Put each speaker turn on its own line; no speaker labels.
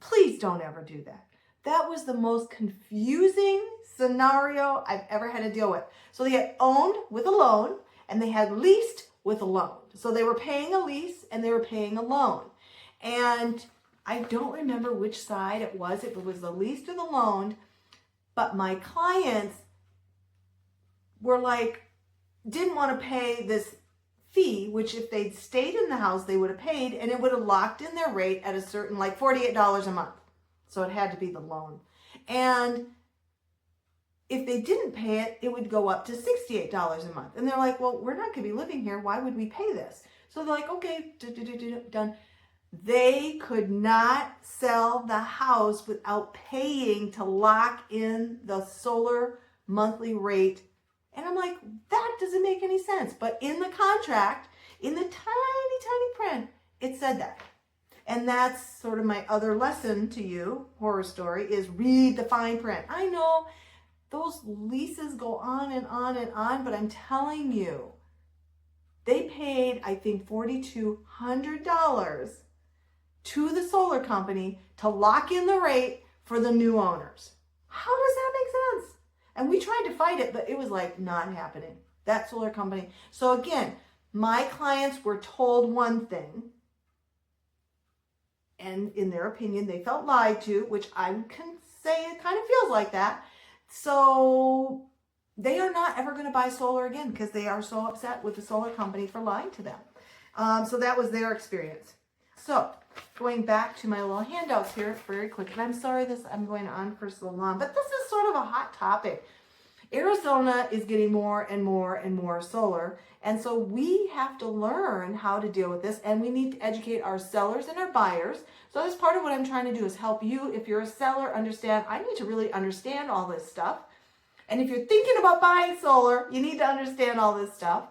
Please don't ever do that. That was the most confusing scenario I've ever had to deal with. So they had owned with a loan and they had leased with a loan. So they were paying a lease and they were paying a loan. And I don't remember which side it was, if it was the leased or the loaned, but my clients were like, didn't want to pay this fee, which if they'd stayed in the house, they would have paid, and it would have locked in their rate at a certain, like $48 a month. So it had to be the loan. And if they didn't pay it, it would go up to $68 a month. And they're like, well, we're not going to be living here. Why would we pay this? So they're like, okay, done. They could not sell the house without paying to lock in the solar monthly rate. And I'm like, that doesn't make any sense. But in the contract, in the tiny, tiny print, it said that. And that's sort of my other lesson to you, horror story, is read the fine print. I know those leases go on and on and on, but I'm telling you, they paid, I think, $4,200 to the solar company to lock in the rate for the new owners. How does that make sense? And we tried to fight it, but it was like not happening. That solar company. So again, my clients were told one thing, and in their opinion, they felt lied to, which I can say it kind of feels like that. So they are not ever going to buy solar again because they are so upset with the solar company for lying to them. So that was their experience. So going back to my little handouts here very quick, and I'm sorry I'm going on for so long, but this is sort of a hot topic. Arizona is getting more and more and more solar, and so we have to learn how to deal with this, and we need to educate our sellers and our buyers. So that's part of what I'm trying to do, is help you, if you're a seller, understand, I need to really understand all this stuff. And if you're thinking about buying solar, you need to understand all this stuff.